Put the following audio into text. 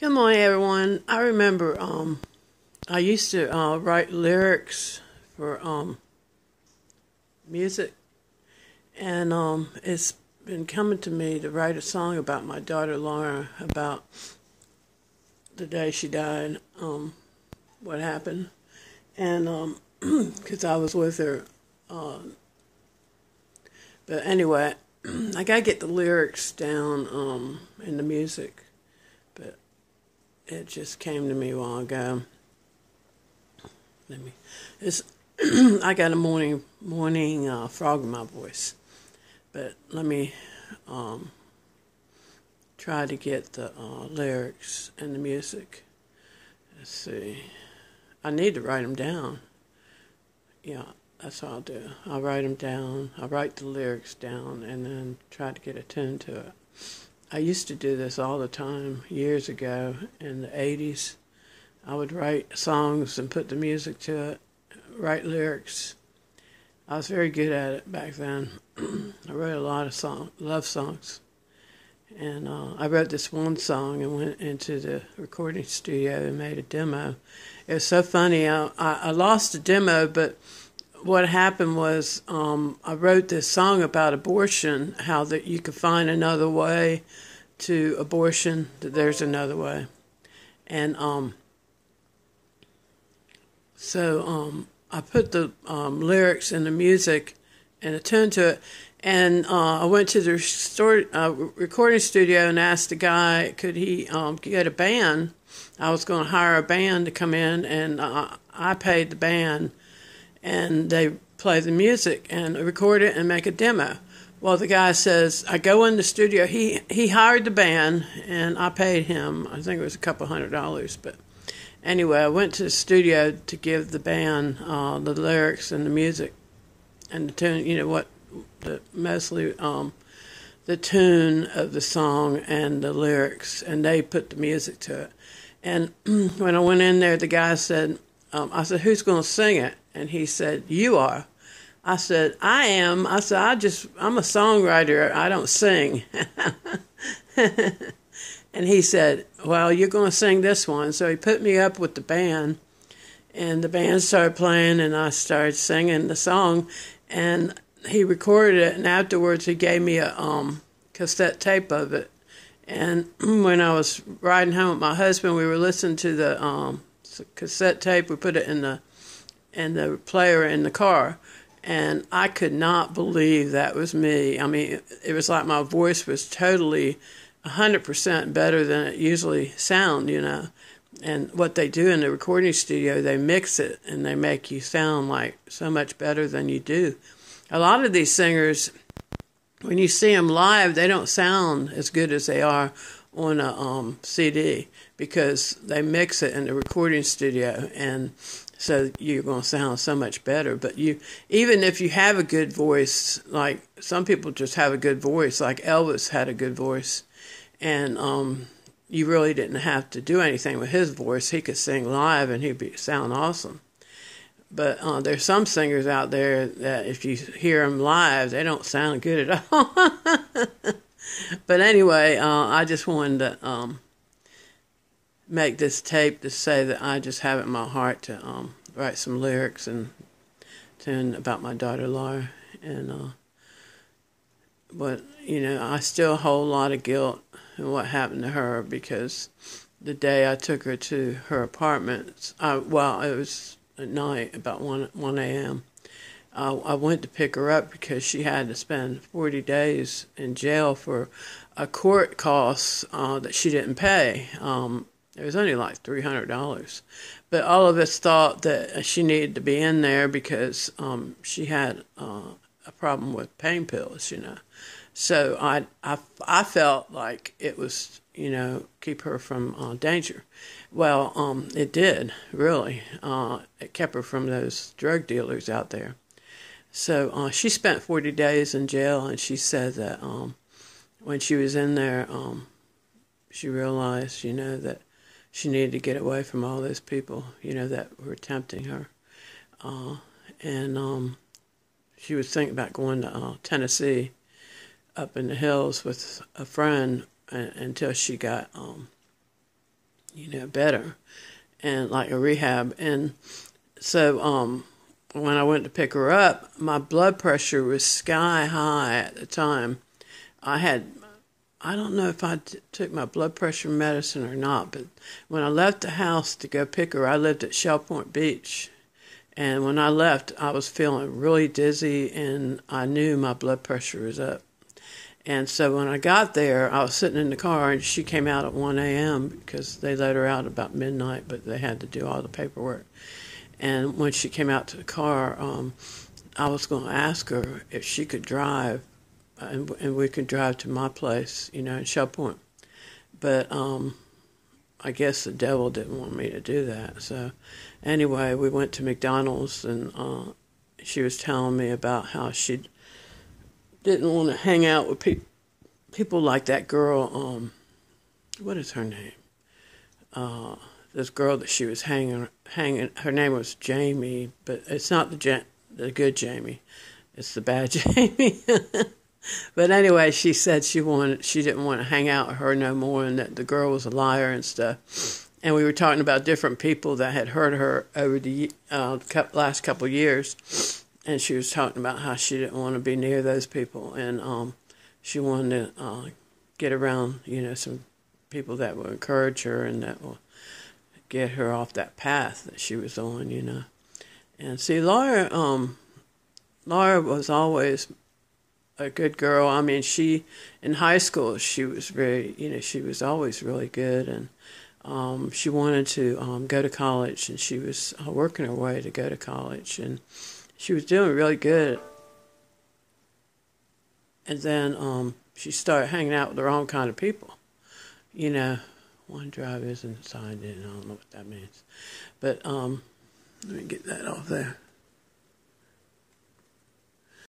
Good morning, everyone. I remember I used to write lyrics for music, and it's been coming to me to write a song about my daughter Lora, about the day she died, what happened, and because I was with her. But anyway, I gotta get the lyrics down in the music, but it just came to me a while ago. Let me. It's I got a morning frog in my voice, but let me try to get the lyrics and the music. Let's see. I need to write them down. Yeah, that's what I'll do. I'll write them down. I'll write the lyrics down and then try to get a tune to it. I used to do this all the time years ago in the 80s. I would write songs and put the music to it, write lyrics. I was very good at it back then. I wrote a lot of love songs. And I wrote this one song and went into the recording studio and made a demo. It was so funny. I lost the demo, but what happened was I wrote this song about abortion, how that you could find another way to abortion, that there's another way. And so I put the lyrics and the music and a tune to it. And I went to the recording studio and asked the guy, could he get a band? I was going to hire a band to come in, and I paid the band, and they play the music and record it and make a demo. Well, the guy says, I go in the studio. He hired the band, and I paid him. I think it was a couple $100, but anyway, I went to the studio to give the band the lyrics and the music and the tune. You know mostly the tune of the song and the lyrics, and they put the music to it. And when I went in there, the guy said, I said, who's going to sing it? And he said, you are. I said, I am. I said, I'm a songwriter. I don't sing. And he said, well, you're going to sing this one. So he put me up with the band, and the band started playing, and I started singing the song, and he recorded it, and afterwards he gave me a cassette tape of it. And when I was riding home with my husband, we were listening to the cassette tape. We put it in the player in the car, and I could not believe that was me. I mean, it was like my voice was totally 100% better than it usually sound, And what they do in the recording studio, they mix it, and they make you sound like so much better than you do. A lot of these singers, when you see them live, they don't sound as good as they are on a CD, because they mix it in the recording studio, and so you're going to sound so much better. But even if you have a good voice, like some people just have a good voice, like Elvis had a good voice, and you really didn't have to do anything with his voice. He could sing live, and he'd sound awesome. But there's some singers out there that if you hear them live, they don't sound good at all. But anyway, I just wanted to make this tape to say that I just have it in my heart to write some lyrics and tune about my daughter Lora. And but I still hold a lot of guilt in what happened to her, because the day I took her to her apartment, it was at night, about 1 a.m., I went to pick her up because she had to spend 40 days in jail for a court cost that she didn't pay. It was only like $300. But all of us thought that she needed to be in there because she had a problem with pain pills, So I felt like it was, keep her from danger. Well, it did, really. It kept her from those drug dealers out there. So she spent 40 days in jail, and she said that when she was in there, she realized, that she needed to get away from all those people, that were tempting her. And she was thinking about going to Tennessee, up in the hills with a friend, until she got better, and like a rehab. And so when I went to pick her up, my blood pressure was sky high at the time. I don't know if I took my blood pressure medicine or not, but when I left the house to go pick her, I lived at Shell Point Beach. And when I left, I was feeling really dizzy, and I knew my blood pressure was up. And so when I got there, I was sitting in the car, and she came out at 1 a.m. because they let her out about midnight, but they had to do all the paperwork. And when she came out to the car, I was going to ask her if she could drive, and we could drive to my place, in Shell Point. But I guess the devil didn't want me to do that. So anyway, we went to McDonald's, and she was telling me about how she didn't want to hang out with people like that girl. What is her name? This girl that she was hanging. Her name was Jamie, but it's not the good Jamie. It's the bad Jamie. But anyway, she said she didn't want to hang out with her no more, and that the girl was a liar and stuff. And we were talking about different people that had hurt her over the last couple of years, and she was talking about how she didn't want to be near those people, and she wanted to get around, some people that will encourage her and that will get her off that path that she was on, And see, Lora was always a good girl. I mean, in high school, she was she was always really good, and she wanted to go to college, and she was working her way to go to college, and she was doing really good. And then she started hanging out with the wrong kind of people. OneDrive isn't signed in. I don't know what that means. But let me get that off there.